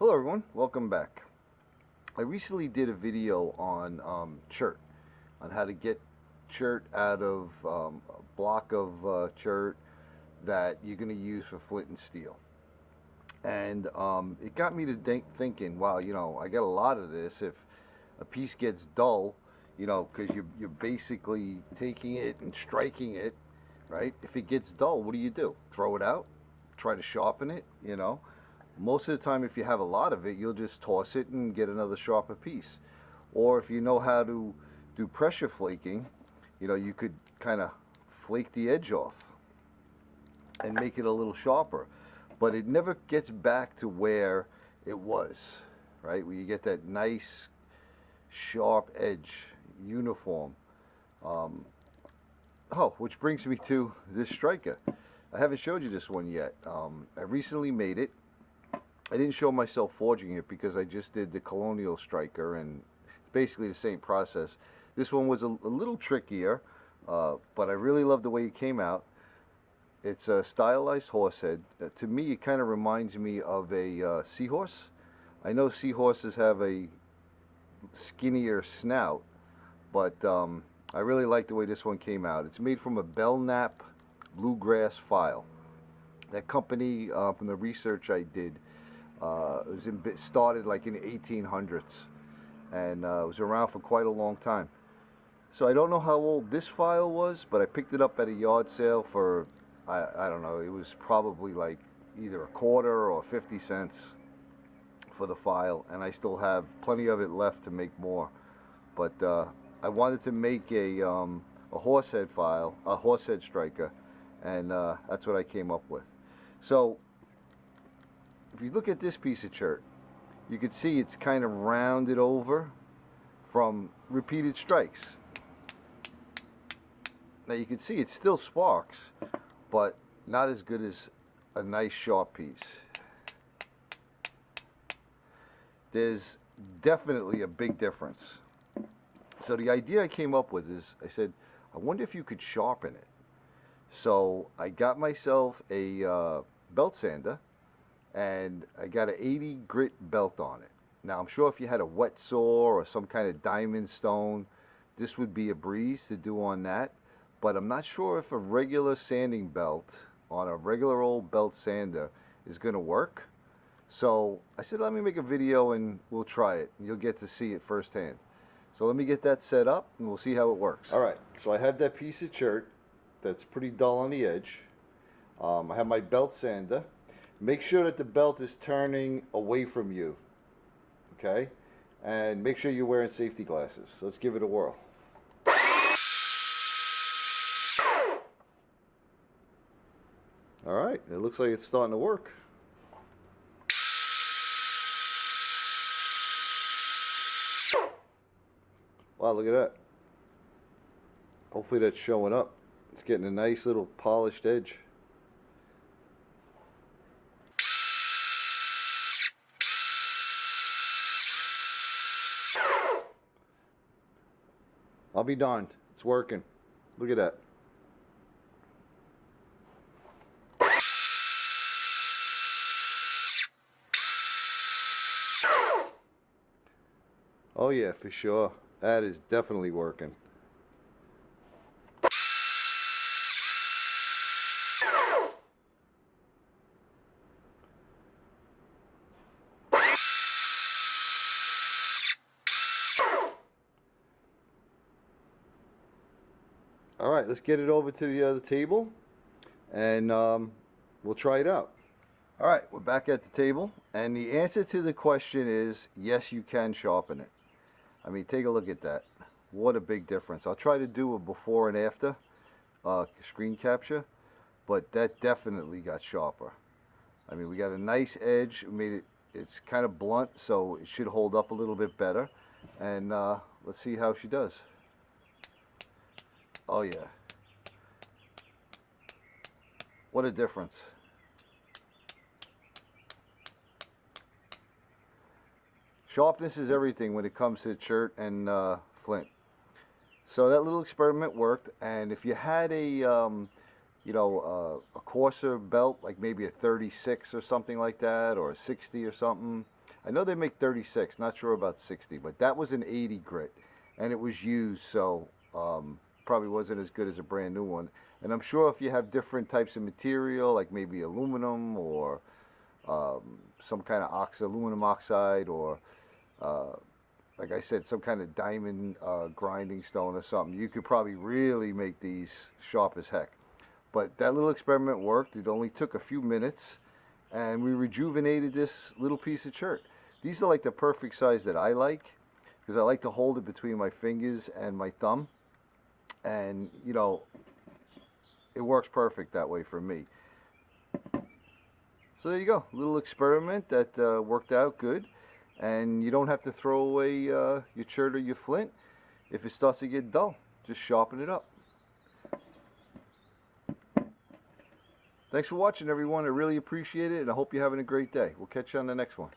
Hello everyone, welcome back. I recently did a video on chert, on how to get chert out of a block of chert that you're going to use for flint and steel. And it got me to thinking, wow, I got a lot of this. If a piece gets dull, because you're basically taking it and striking it, right? If it gets dull, what do? Throw it out? Try to sharpen it, Most of the time, if you have a lot of it, you'll just toss it and get another sharper piece. Or if you know how to do pressure flaking, you could kind of flake the edge off and make it a little sharper. But it never gets back to where it was, right? Where you get that nice, sharp edge, uniform. Which brings me to this striker. I haven't showed you this one yet. I recently made it. I didn't show myself forging it because I just did the Colonial striker, and it's basically the same process. This one was a little trickier, but I really love the way it came out. It's a stylized horse head. To me, it kind of reminds me of a seahorse. I know seahorses have a skinnier snout, but I really like the way this one came out. It's made from a Belknap bluegrass file. That company, from the research I did, started like in the 1800s, and it was around for quite a long time. So I don't know how old this file was, but I picked it up at a yard sale for, I don't know, it was probably like either a quarter or 50 cents for the file, and I still have plenty of it left to make more. But I wanted to make a horsehead file, a horsehead striker, and that's what I came up with. So if you look at this piece of chert, you can see it's kind of rounded over from repeated strikes. Now you can see it still sparks, but not as good as a nice sharp piece. There's definitely a big difference. So the idea I came up with is, I said, I wonder if you could sharpen it. So I got myself a belt sander, and I got an 80 grit belt on it. Now I'm sure if you had a wet saw or some kind of diamond stone, this would be a breeze to do on that. But I'm not sure if a regular sanding belt on a regular old belt sander is going to work. So I said, let me make a video and we'll try it. You'll get to see it firsthand. So let me get that set up and we'll see how it works. All right, so I have that piece of chert that's pretty dull on the edge. I have my belt sander. Make sure that the belt is turning away from you, okay? And make sure you're wearing safety glasses. So let's give it a whirl. All right, it looks like it's starting to work. Wow, look at that. Hopefully that's showing up. It's getting a nice little polished edge. I'll be darned. It's working. Look at that. Oh yeah, for sure. That is definitely working. All right, let's get it over to the other table, and we'll try it out. All right, we're back at the table, and the answer to the question is yes, you can sharpen it. I mean, take a look at that. What a big difference. I'll try to do a before and after screen capture, but that definitely got sharper. I mean, we got a nice edge. We made it, it's kind of blunt, so it should hold up a little bit better. And let's see how she does. Oh yeah. What a difference. Sharpness is everything when it comes to chert and flint. So that little experiment worked, and if you had a coarser belt, like maybe a 36 or something like that, or a 60 or something, I know they make 36, not sure about 60, but that was an 80 grit, and it was used, so probably wasn't as good as a brand new one. And I'm sure if you have different types of material, like maybe aluminum or some kind of aluminum oxide, or uh, like I said, some kind of diamond grinding stone or something, you could probably really make these sharp as heck. But that little experiment worked. It only took a few minutes, and we rejuvenated this little piece of chert. These are like the perfect size that I like, because I like to hold it between my fingers and my thumb, and you know, it works perfect that way for me. So there you go, a little experiment that worked out good, and you don't have to throw away your chert or your flint if it starts to get dull. Just sharpen it up. Thanks for watching, everyone. I really appreciate it, and I hope you're having a great day. We'll catch you on the next one.